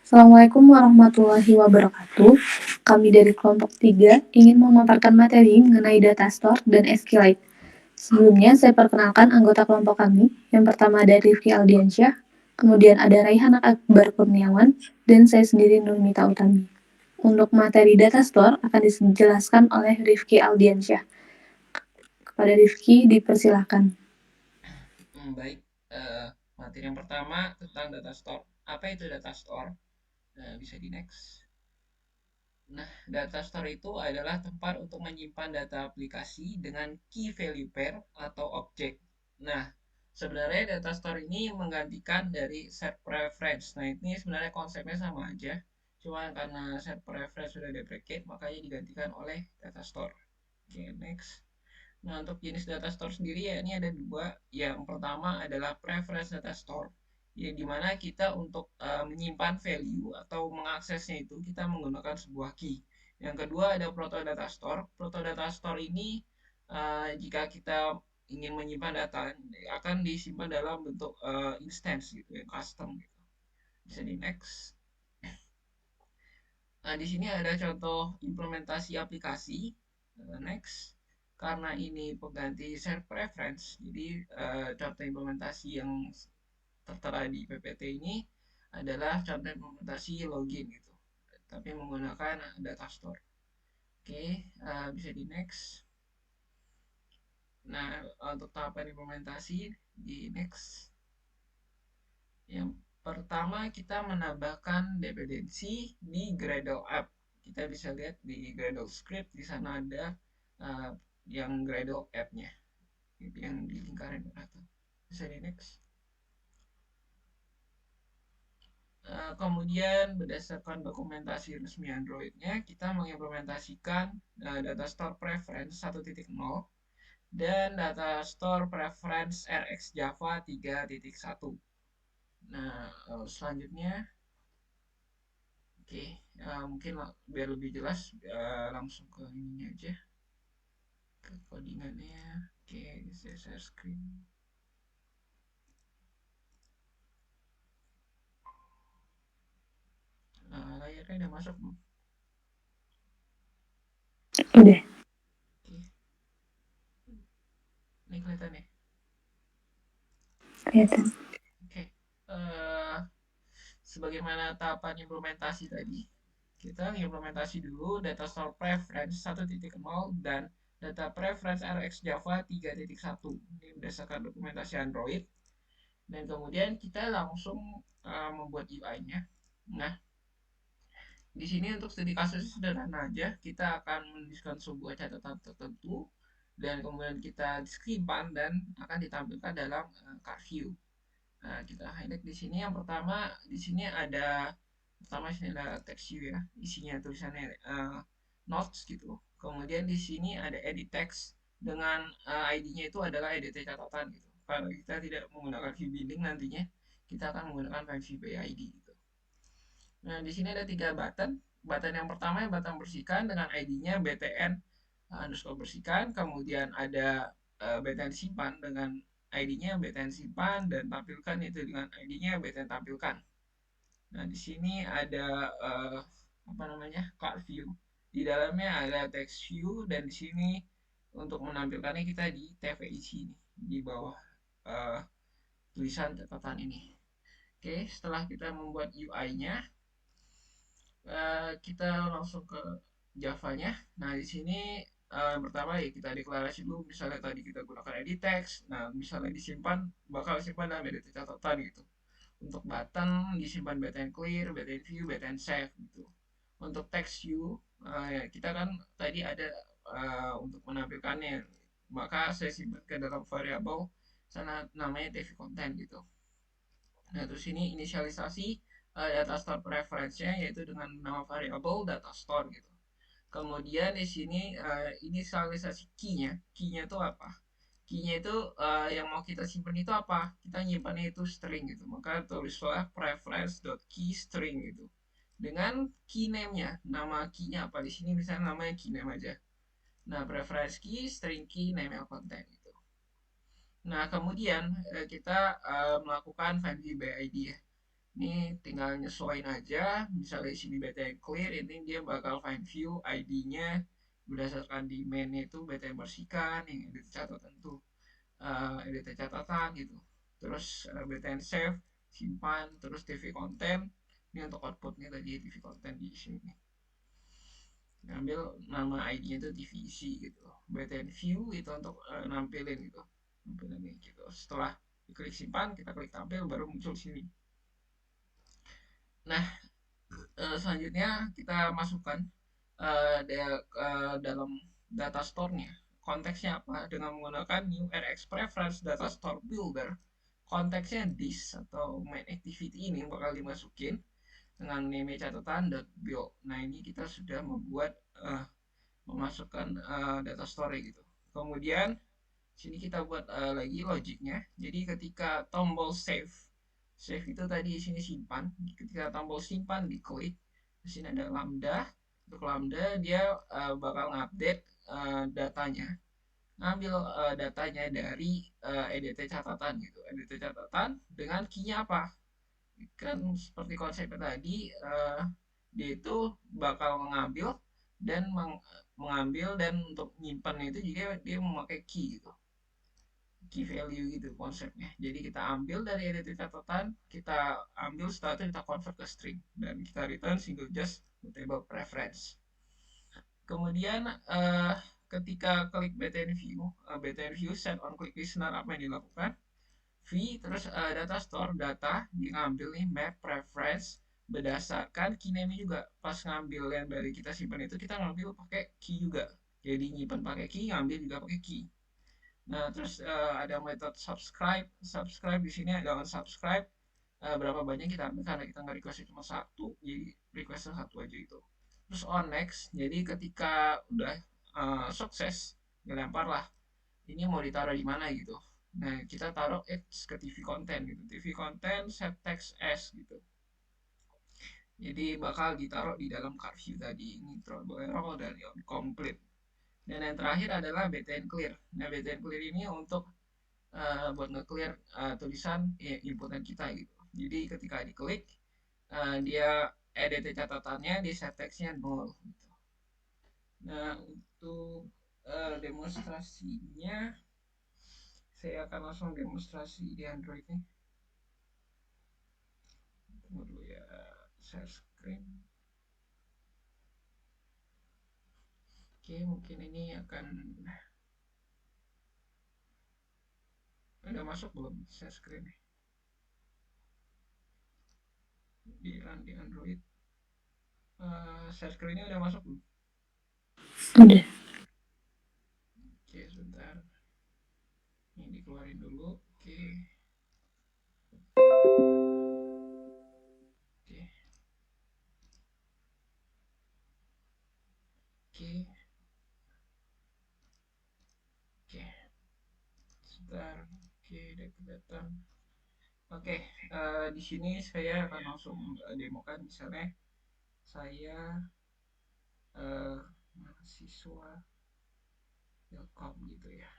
Assalamualaikum warahmatullahi wabarakatuh. Kami dari kelompok 3 ingin memaparkan materi mengenai data store dan SQLite. Sebelumnya saya perkenalkan anggota kelompok kami. Yang pertama ada Rifki Aldiansyah, kemudian ada Raihan Akbar Kurniawan, dan saya sendiri Nurmita Utami. Untuk materi data store akan dijelaskan oleh Rifki Aldiansyah. Kepada Rifki dipersilahkan. Baik, materi yang pertama tentang data store. Apa itu data store? Bisa di next. Nah, data store itu adalah tempat untuk menyimpan data aplikasi dengan key value pair atau objek. Nah, sebenarnya data store ini menggantikan dari set preference. Nah, ini sebenarnya konsepnya sama aja. Cuma karena set preference sudah deprecate, makanya digantikan oleh data store. Oke, next. Nah, untuk jenis data store sendiri ya ini ada dua. Yang pertama adalah preference data store, ya dimana kita untuk menyimpan value atau mengaksesnya itu kita menggunakan sebuah key. Yang kedua ada proto data store. Proto data store ini jika kita ingin menyimpan data akan disimpan dalam bentuk instance gitu ya, custom gitu. Bisa di next. Nah, di sini ada contoh implementasi aplikasi. Next. Karena ini pengganti set preference, jadi contoh implementasi yang tertera di PPT ini adalah contoh implementasi login gitu, tapi menggunakan data store. Oke, bisa di next. Nah, untuk tahapan implementasi di next. Yang pertama kita menambahkan dependensi di Gradle app. Kita bisa lihat di Gradle script di sana ada uh, yang Gradle app-nya yang di lingkaran atas. Bisa di next. Kemudian berdasarkan dokumentasi resmi Android-nya kita mengimplementasikan data store preference 1.0 dan data store preference RX Java 3.1. Nah, selanjutnya oke, mungkin biar lebih jelas langsung ke ininya aja, ke codingannya. Oke, saya share screen. Layarnya udah masuk belum? Udah. Oke, ini kelihatan ya? Kelihatan. Oke, sebagaimana tahapan implementasi tadi, kita implementasi dulu data store preference 1.0 dan data preference RX Java 3.1. Ini berdasarkan dokumentasi Android. Dan kemudian kita langsung membuat UI-nya. Nah, di sini untuk studi kasusnya sederhana aja. Kita akan menuliskan sebuah catatan tertentu dan kemudian kita simpan dan akan ditampilkan dalam card view. Nah, kita highlight di sini. Yang pertama, di sini ada pertama sini ada text view ya, isinya tulisannya notes gitu. Kemudian di sini ada edit text dengan ID-nya itu adalah edit catatan gitu. Kalau kita tidak menggunakan view binding nantinya, kita akan menggunakan view by ID gitu. Nah, di sini ada tiga button. Button yang pertama yang button bersihkan dengan ID-nya btn underscore bersihkan. Kemudian ada btn simpan dengan ID-nya btn simpan dan tampilkan itu dengan ID-nya btn tampilkan. Nah, di sini ada apa namanya? Card view. Di dalamnya ada text view dan di sini untuk menampilkannya kita di TVI sini di bawah uh, tulisan catatan ini. Oke, setelah kita membuat UI-nya, kita langsung ke Java-nya. Nah, di sini pertama ya kita deklarasi dulu misalnya tadi kita gunakan edit text. Nah, misalnya disimpan bakal disimpan dalam edit catatan gitu. Untuk button disimpan button clear, button view, button save gitu. Untuk text view ya kita kan tadi ada untuk menampilkannya, maka saya simpan ke dalam variabel sana namanya tv content gitu. Nah, terus ini inisialisasi data store preference-nya yaitu dengan nama variabel data store gitu. Kemudian di sini inisialisasi key-nya. Key-nya itu apa? Key-nya itu yang mau kita simpan itu apa? Kita nyimpannya itu string gitu. Maka tulislah preference.key string gitu. Dengan key name-nya. Nama key-nya apa? Di sini misalnya namanya key name aja. Nah, preference key, string key, name content gitu. Nah, kemudian kita melakukan find view by ID ya. Ini tinggal nyesuaiin aja, misalnya di sini BTN clear, ini dia bakal find view ID-nya berdasarkan di main itu BTN bersihkan, yang edit catatan tuh, edit catatan gitu. Terus BTN save, simpan, terus TV konten, ini untuk outputnya tadi TV konten di sini. Ngambil nama ID-nya itu TVC gitu. BTN view itu untuk nampilin gitu, nampilin nih gitu. Setelah diklik simpan, kita klik tampil, baru muncul sini. Nah, selanjutnya kita masukkan dalam data store-nya. Konteksnya apa? Dengan menggunakan new RX Preference Data Store Builder, konteksnya this atau main activity ini bakal dimasukin dengan name catatan .build. Nah, ini kita sudah membuat memasukkan data store gitu. Kemudian sini kita buat lagi logiknya. Jadi ketika tombol save, save itu tadi di sini simpan. Ketika tombol simpan diklik, di sini ada lambda. Untuk lambda dia bakal ngupdate datanya, ngambil datanya dari EDT catatan gitu. EDT catatan dengan key-nya apa? Kan seperti konsepnya tadi, dia itu bakal mengambil dan mengambil dan untuk nyimpan itu juga dia memakai key gitu, key value gitu konsepnya. Jadi kita ambil dari edit catatan, kita ambil setelah itu kita convert ke string dan kita return single just table preference. Kemudian ketika klik btn view set on click listener, apa yang dilakukan? V terus data store, data diambil nih map preference berdasarkan key name juga. Pas ngambil yang dari kita simpan itu kita ngambil pakai key juga, jadi nyimpan pakai key, ngambil juga pakai key. Nah, terus ada metode subscribe. Subscribe di sini ada unsubscribe. Berapa banyak kita ambil karena kita nggak request cuma satu, jadi requestnya satu aja itu. Terus on next, jadi ketika udah sukses, dilempar lah. Ini mau ditaruh di mana gitu. Nah, kita taruh X ke TV konten gitu. TV konten set text S gitu. Jadi bakal ditaruh di dalam card view tadi. Ini trouble error dan complete. Dan yang terakhir adalah btn clear. Nah, btn clear ini untuk buat nge-clear tulisan inputan kita gitu. Jadi ketika diklik, dia edit catatannya di set textnya 0 gitu. Nah, untuk demonstrasinya saya akan langsung demonstrasi di Android nih. Tunggu dulu ya, share screen. Oke, mungkin ini akan udah masuk belum share screen di Android. Share screen-nya udah masuk belum? Udah. Oke, sebentar. Ini dikeluarin dulu. Oke. Oke. Oke. Oke. Sebentar. Oke, udah kelihatan. Oke, di sini saya akan langsung demokan, misalnya saya mahasiswa Telkom gitu ya.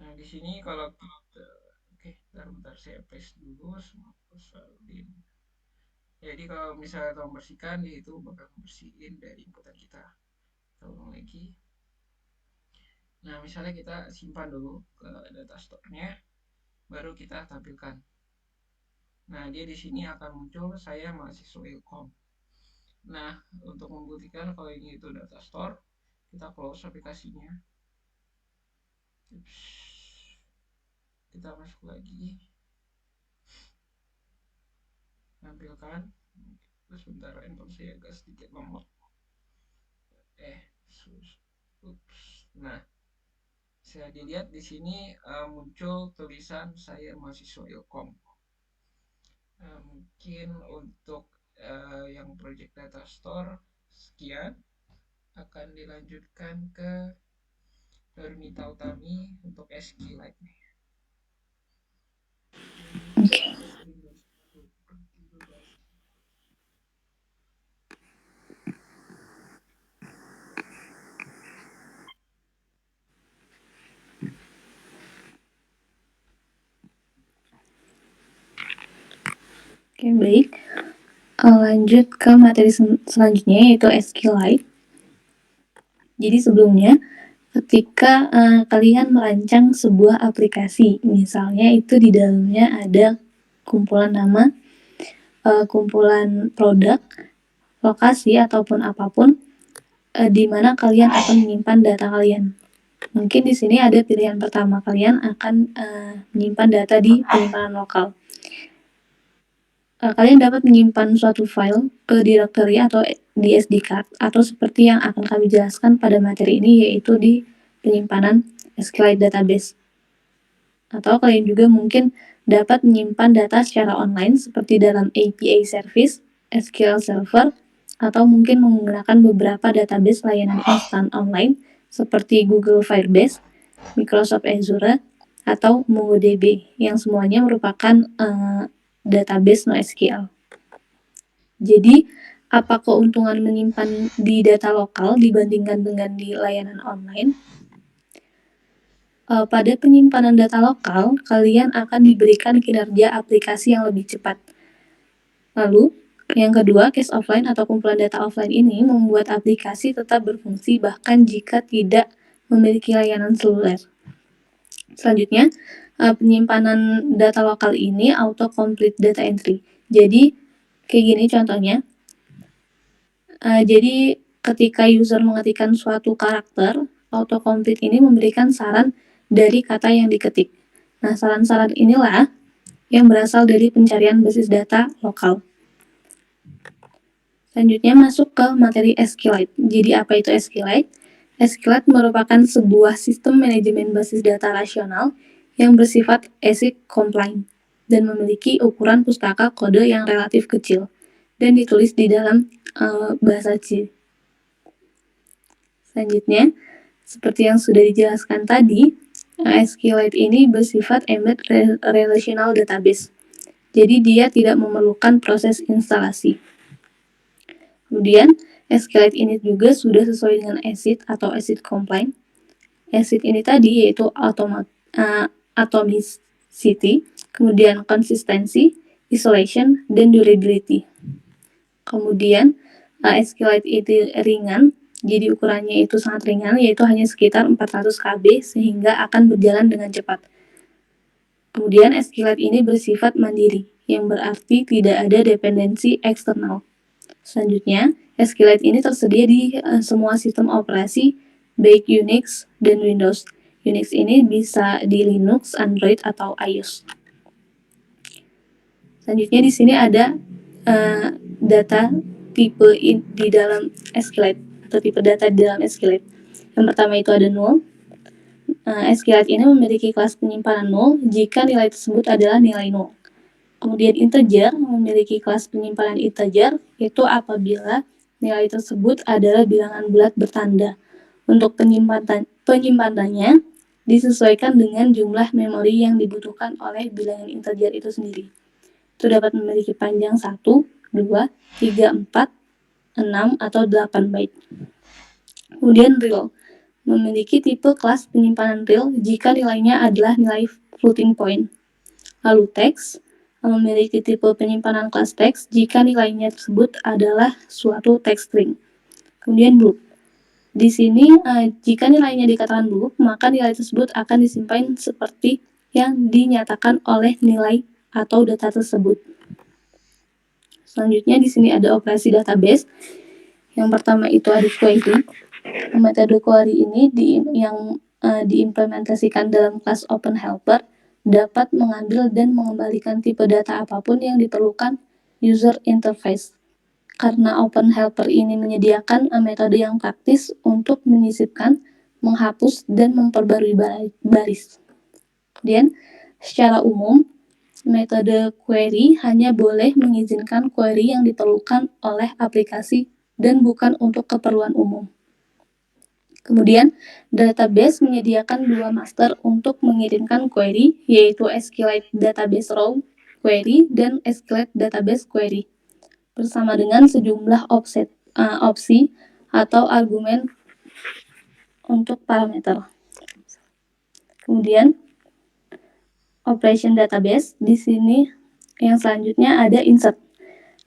Nah, di sini kalau kita, oke, bentar saya paste dulu semua Saludin. Jadi kalau misalnya kita membersihkan, dia itu bakal membersihin dari inputan kita. Kita ulang lagi. Nah, misalnya kita simpan dulu ke data store-nya, baru kita tampilkan. Nah, dia di sini akan muncul saya mahasiswa Ilkom. Nah, untuk membuktikan kalau ini itu data store, kita close aplikasinya. Ups. Kita masuk lagi, tampilkan. Terus sebentar, handphone saya agak sedikit lemot. Ups. Nah, saya dilihat di sini muncul tulisan saya mahasiswa Ilkom. Mungkin untuk yang project data store sekian, akan dilanjutkan ke Nurmita Utami untuk SQLite nih. Oke. Oke, baik. Lanjut ke materi selanjutnya, yaitu SQLite. Jadi sebelumnya, ketika kalian merancang sebuah aplikasi, misalnya itu di dalamnya ada kumpulan nama, kumpulan produk, lokasi ataupun apapun, di mana kalian akan menyimpan data kalian. Mungkin di sini ada pilihan pertama, kalian akan menyimpan data di penyimpanan lokal. Kalian dapat menyimpan suatu file ke directory atau di SD card, atau seperti yang akan kami jelaskan pada materi ini, yaitu di penyimpanan SQLite database. Atau kalian juga mungkin dapat menyimpan data secara online seperti dalam API service, SQL server, atau mungkin menggunakan beberapa database layanan instan online seperti Google Firebase, Microsoft Azure, atau MongoDB, yang semuanya merupakan database NoSQL. Jadi, apa keuntungan menyimpan di data lokal dibandingkan dengan di layanan online? Pada penyimpanan data lokal, kalian akan diberikan kinerja aplikasi yang lebih cepat. Lalu, yang kedua, cache offline atau kumpulan data offline ini membuat aplikasi tetap berfungsi bahkan jika tidak memiliki layanan seluler. Selanjutnya, penyimpanan data lokal ini auto-complete data entry. Jadi, kayak gini contohnya. Jadi, ketika user mengetikkan suatu karakter, auto-complete ini memberikan saran dari kata yang diketik. Nah, saran-saran inilah yang berasal dari pencarian basis data lokal. Selanjutnya masuk ke materi SQLite. Jadi apa itu SQLite? SQLite merupakan sebuah sistem manajemen basis data rasional yang bersifat ASIC compliant dan memiliki ukuran pustaka kode yang relatif kecil dan ditulis di dalam bahasa C. Selanjutnya, seperti yang sudah dijelaskan tadi, SQLite ini bersifat embedded relational database. Jadi dia tidak memerlukan proses instalasi. Kemudian, SQLite ini juga sudah sesuai dengan ACID atau ACID compliant. ACID ini tadi yaitu atomicity, kemudian consistency, isolation, dan durability. Kemudian, SQLite itu ringan, jadi ukurannya itu sangat ringan, yaitu hanya sekitar 400 KB sehingga akan berjalan dengan cepat. Kemudian SQLite ini bersifat mandiri, yang berarti tidak ada dependensi eksternal. Selanjutnya, SQLite ini tersedia di semua sistem operasi, baik Unix dan Windows. Unix ini bisa di Linux, Android, atau iOS. Selanjutnya di sini ada data tipe di dalam SQLite atau tipe data di dalam SQLite. Yang pertama itu ada null. SQLite ini memiliki kelas penyimpanan null jika nilai tersebut adalah nilai null. Kemudian integer memiliki kelas penyimpanan integer, itu apabila nilai tersebut adalah bilangan bulat bertanda. Untuk penyimpanannya disesuaikan dengan jumlah memori yang dibutuhkan oleh bilangan integer itu sendiri. Itu dapat memiliki panjang 1, 2, 3, 4, 6, atau 8 byte. Kemudian real memiliki tipe kelas penyimpanan real jika nilainya adalah nilai floating point. Lalu text memiliki tipe penyimpanan kelas teks jika nilainya tersebut adalah suatu text string. Kemudian loop. Di sini jika nilainya dikatakan loop, maka nilai tersebut akan disimpan seperti yang dinyatakan oleh nilai atau data tersebut. Selanjutnya di sini ada operasi database. Yang pertama itu ada query. Metode query ini yang diimplementasikan dalam kelas Open Helper dapat mengambil dan mengembalikan tipe data apapun yang diperlukan user interface. Karena Open Helper ini menyediakan metode yang praktis untuk menyisipkan, menghapus, dan memperbarui baris. Kemudian, secara umum, metode query hanya boleh mengizinkan query yang diperlukan oleh aplikasi dan bukan untuk keperluan umum. Kemudian, database menyediakan dua master untuk mengirimkan query, yaitu SQLite Database Row Query dan SQLite Database Query, bersama dengan sejumlah opsi atau argumen untuk parameter. Kemudian, operation database di sini Yang selanjutnya ada insert.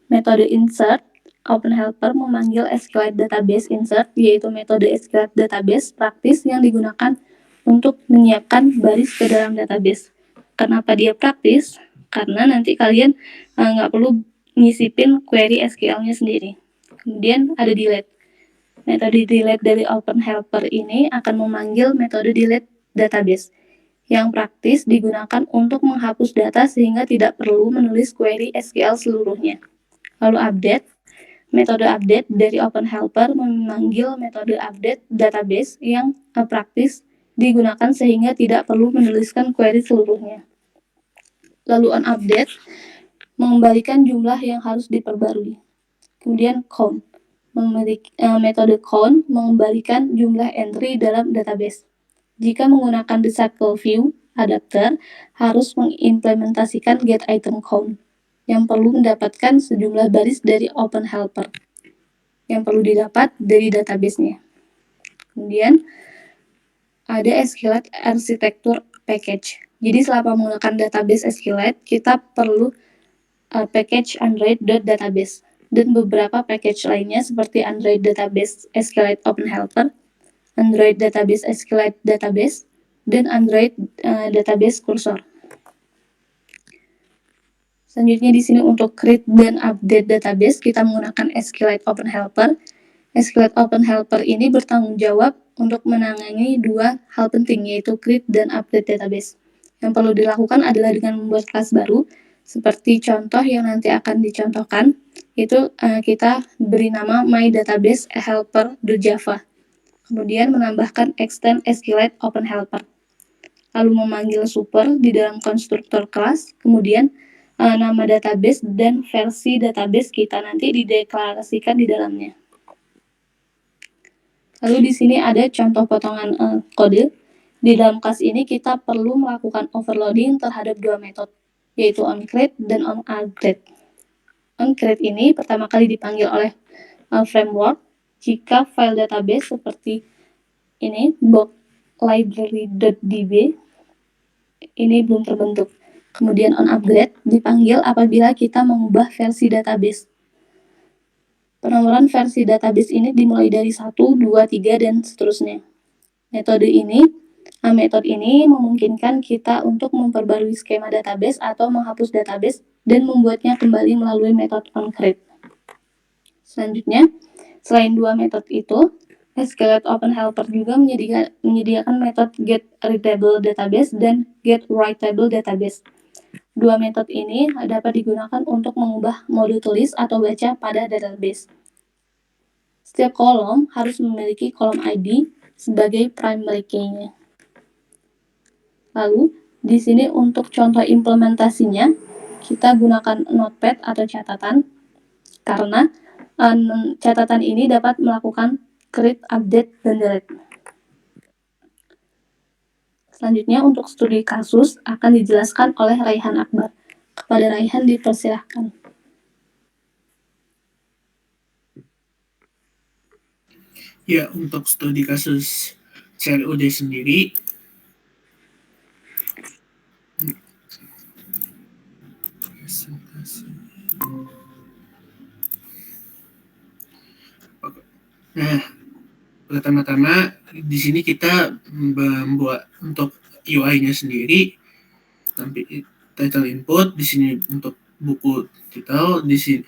Metode insert, OpenHelper memanggil SQLite Database Insert, yaitu metode SQLite Database praktis yang digunakan untuk menyiapkan baris ke dalam database. Kenapa dia praktis? Karena nanti kalian nggak perlu nyisipin query SQL-nya sendiri. Kemudian ada delete. Metode delete dari OpenHelper ini akan memanggil metode delete database yang praktis digunakan untuk menghapus data sehingga tidak perlu menulis query SQL seluruhnya. Lalu update. Metode update dari OpenHelper memanggil metode update database yang praktis digunakan sehingga tidak perlu menuliskan query seluruhnya. Lalu onUpdate mengembalikan jumlah yang harus diperbarui. Kemudian count. Metode count mengembalikan jumlah entry dalam database. Jika menggunakan disciple view, adapter harus mengimplementasikan getItemCount yang perlu mendapatkan sejumlah baris dari OpenHelper yang perlu didapat dari database-nya. Kemudian ada SQLite Architecture Package. Jadi selama menggunakan database SQLite, kita perlu package Android.database dan beberapa package lainnya seperti Android Database SQLite OpenHelper, Android Database SQLite Database, dan Android Database Cursor. Selanjutnya di sini untuk create dan update database kita menggunakan SQLite OpenHelper. SQLite OpenHelper ini bertanggung jawab untuk menangani dua hal penting, yaitu create dan update database. Yang perlu dilakukan adalah dengan membuat kelas baru, seperti contoh yang nanti akan dicontohkan, itu kita beri nama myDatabaseHelper.java. Kemudian menambahkan extend SQLite OpenHelper. Lalu memanggil super di dalam konstruktor kelas, kemudian nama database dan versi database kita nanti dideklarasikan di dalamnya. Lalu di sini ada contoh potongan kode. Di dalam kelas ini kita perlu melakukan overloading terhadap dua metode, yaitu onCreate dan onUpdate. OnCreate ini pertama kali dipanggil oleh framework jika file database seperti ini, box library.db, ini belum terbentuk. Kemudian onUpdate dipanggil apabila kita mengubah versi database. Penomoran versi database ini dimulai dari 1, 2, 3, dan seterusnya. Metode ini memungkinkan kita untuk memperbarui skema database atau menghapus database dan membuatnya kembali melalui metode onCreate. Selanjutnya, selain dua metode itu, SQLite OpenHelper juga menyediakan metode getReadableDatabase dan getWriteableDatabase. Dua metode ini dapat digunakan untuk mengubah mode tulis atau baca pada database. Setiap kolom harus memiliki kolom ID sebagai primary key-nya. Lalu, di sini untuk contoh implementasinya, kita gunakan notepad atau catatan, karena catatan ini dapat melakukan create, update, dan delete. Selanjutnya untuk studi kasus akan dijelaskan oleh Raihan Akbar. Kepada Raihan dipersilahkan. Ya, untuk studi kasus CLUD sendiri, nah, pertama-tama di sini kita membuat untuk UI-nya sendiri, title input, di sini untuk buku title, di sini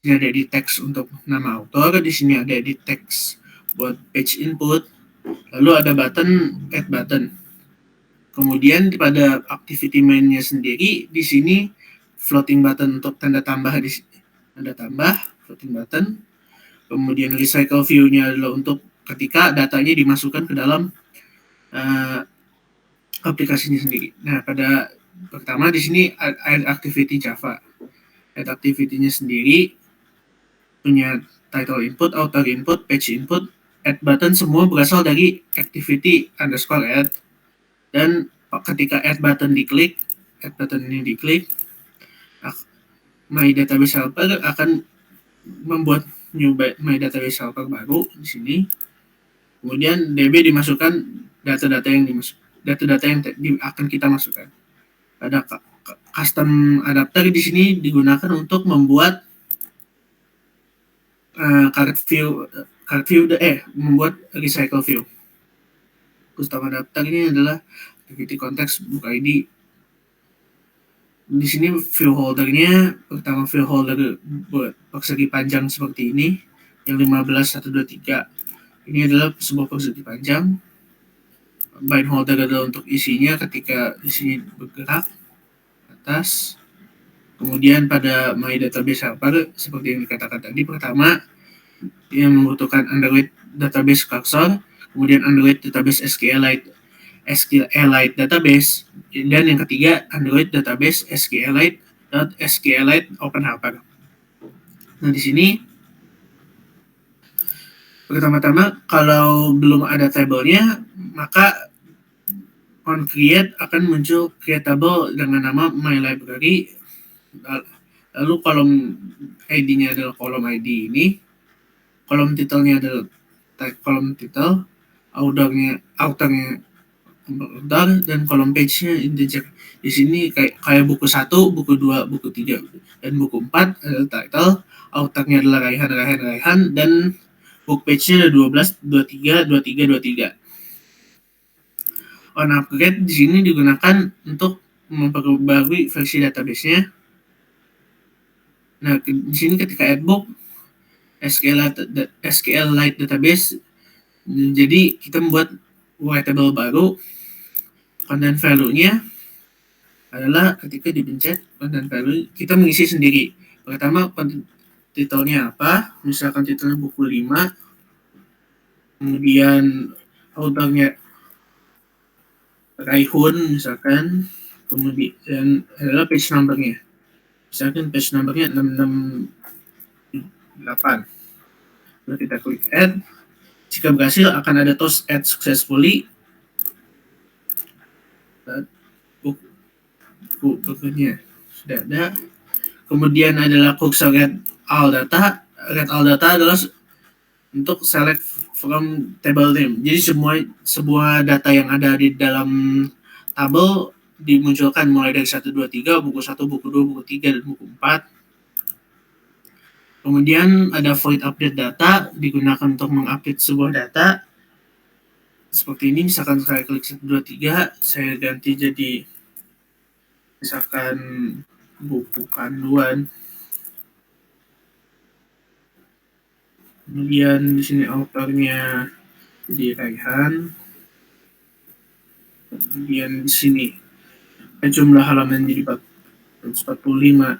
ada di teks untuk nama author, di sini ada di teks buat page input, lalu ada button, add button. Kemudian pada activity main-nya sendiri, di sini floating button untuk tanda tambah, di sini tanda tambah, floating button. Kemudian recycle view-nya adalah untuk ketika datanya dimasukkan ke dalam aplikasinya sendiri. Nah, pada pertama di sini add activity Java. Add activity-nya sendiri punya title input, author input, page input, add button semua berasal dari activity underscore add. Dan ketika add button ini diklik, My Database Helper akan membuat new My Database Helper baru di sini. Kemudian DB dimasukkan data-data yang akan kita masukkan. Pada custom adapter di sini digunakan untuk membuat membuat recycle view. Custom adapter ini adalah activity context book ID. Di sini view holdernya, pertama view holder persegi panjang seperti ini, yang 15, 1, 2, 3. Ini adalah sebuah persegi panjang. Bind holder adalah untuk isinya ketika isinya bergerak atas. Kemudian pada My Database Helper, seperti yang dikatakan tadi, pertama yang membutuhkan Android Database Cursor, kemudian Android Database SQLite Database, dan yang ketiga Android Database SQLite Open Helper. Nah, di sini pertama-tama kalau belum ada tabelnya, maka on create akan muncul create table dengan nama My Library. Lalu kolom ID-nya adalah kolom ID ini, kolom titelnya adalah kolom titel, outernya dan kolom page-nya integer. Di sini kayak buku 1, buku 2, buku 3, dan buku 4 adalah title, outernya adalah Raihan, dan book page-nya ada 12, 23, 23, 23. On upgrade di sini digunakan untuk memperbarui versi database-nya. Nah, di sini ketika add book SQLite database, jadi kita membuat table baru. Content value-nya adalah ketika dipencet content value, kita mengisi sendiri. Pertama, titelnya apa? Misalkan titelnya buku 5. Kemudian autornya Raihun misalkan. Kemudian adalah page number-nya. Misalkan page number-nya 668. Lalu kita klik add. Jika berhasil akan ada toast add successfully. Bukunya sudah ada. Kemudian adalah cursor read all data. Read all data adalah untuk select from table name. Jadi sebuah data yang ada di dalam tabel dimunculkan mulai dari 1, 2, 3, buku 1, buku 2, buku 3, dan buku 4. Kemudian ada void update data, digunakan untuk mengupdate sebuah data. Seperti ini, misalkan saya klik 1, 2, 3, saya ganti jadi misalkan buku panduan. Kemudian di sini autornya jadi Raihan. Kemudian di sini jumlah halaman jadi 445.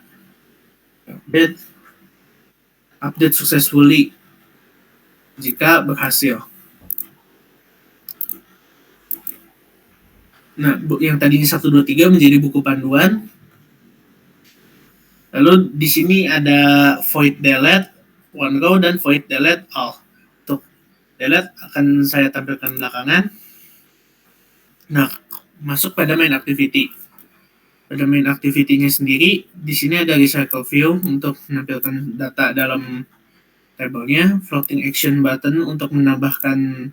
Update successfully jika berhasil. Nah, yang tadinya 1, 2, 3 menjadi buku panduan. Lalu di sini ada void delete one row dan void delete all. Untuk delete akan saya tampilkan belakangan. Nah, masuk pada main activity. Pada main activity-nya sendiri, di sini ada recycle view untuk menampilkan data dalam tabelnya, floating action button untuk menambahkan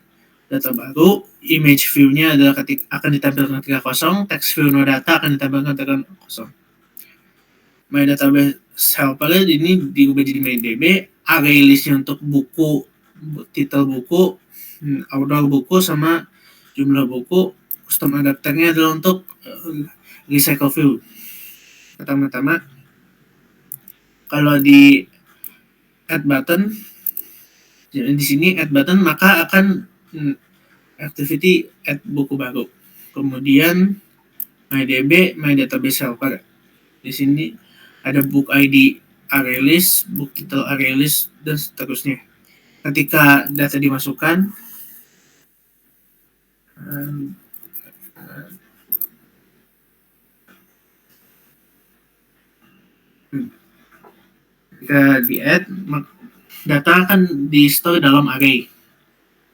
data baru, image view-nya adalah akan ditampilkan ketika kosong, text view no data akan ditampilkan ketika kosong. My Database Helper ini diubah jadi MyDB, array list-nya untuk buku, titel buku, order buku, sama jumlah buku. Custom adapternya adalah untuk recycle view. Pertama-tama, kalau di add button, di sini add button, maka akan activity add buku baru. Kemudian MyDB, My Database Helper. Di sini ada book ID array list, book title array list, dan seterusnya. Ketika data dimasukkan, ketika di-add, data akan di-store dalam array.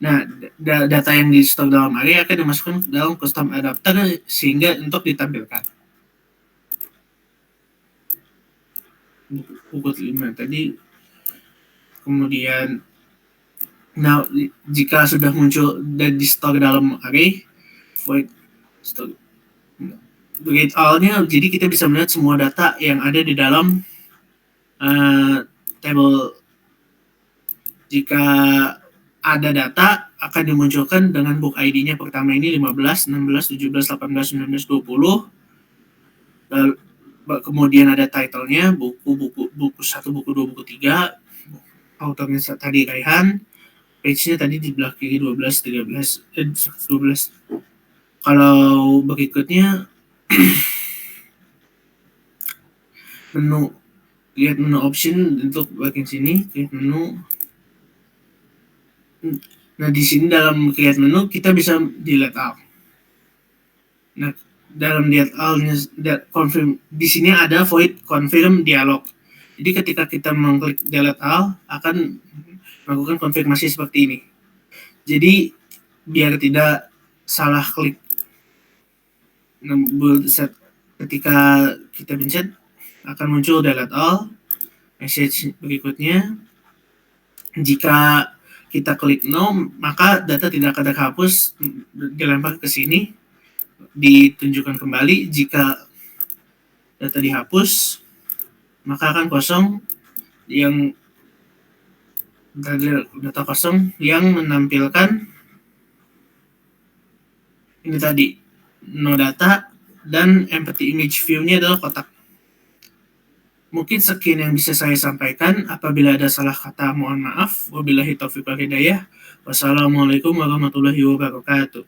Nah, data yang di-store dalam array akan dimasukkan dalam custom adapter sehingga untuk ditampilkan. Buku 5 tadi. Kemudian, nah, jika sudah muncul dan di-store dalam array, void store. get all-nya, jadi kita bisa melihat semua data yang ada di dalam table. Jika ada data akan dimunculkan dengan book ID-nya. Pertama ini 15, 16, 17, 18, 19, 20. Kemudian ada title-nya, buku 1, buku 2, buku 3. Autornya tadi Raihan. Page-nya tadi di belah kiri 12, 13, 12. Kalau berikutnya menu, lihat menu option untuk bagian sini, lihat menu. Nah, di sini dalam create menu kita bisa delete all. Nah, dalam delete all-nya confirm, di sini ada void confirm dialog. Jadi ketika kita mengklik delete all akan melakukan konfirmasi seperti ini. Jadi biar tidak salah klik. Nah, ketika kita pencet akan muncul delete all. Message berikutnya, jika kita klik no, maka data tidak akan terhapus, dilempar ke sini, ditunjukkan kembali. Jika data dihapus, maka akan kosong, yang data kosong yang menampilkan ini tadi, no data, dan empty image view-nya adalah kotak. Mungkin sekian yang bisa saya sampaikan. Apabila ada salah kata, mohon maaf. Wabillahi taufiq wal hidayah. Wassalamualaikum warahmatullahi wabarakatuh.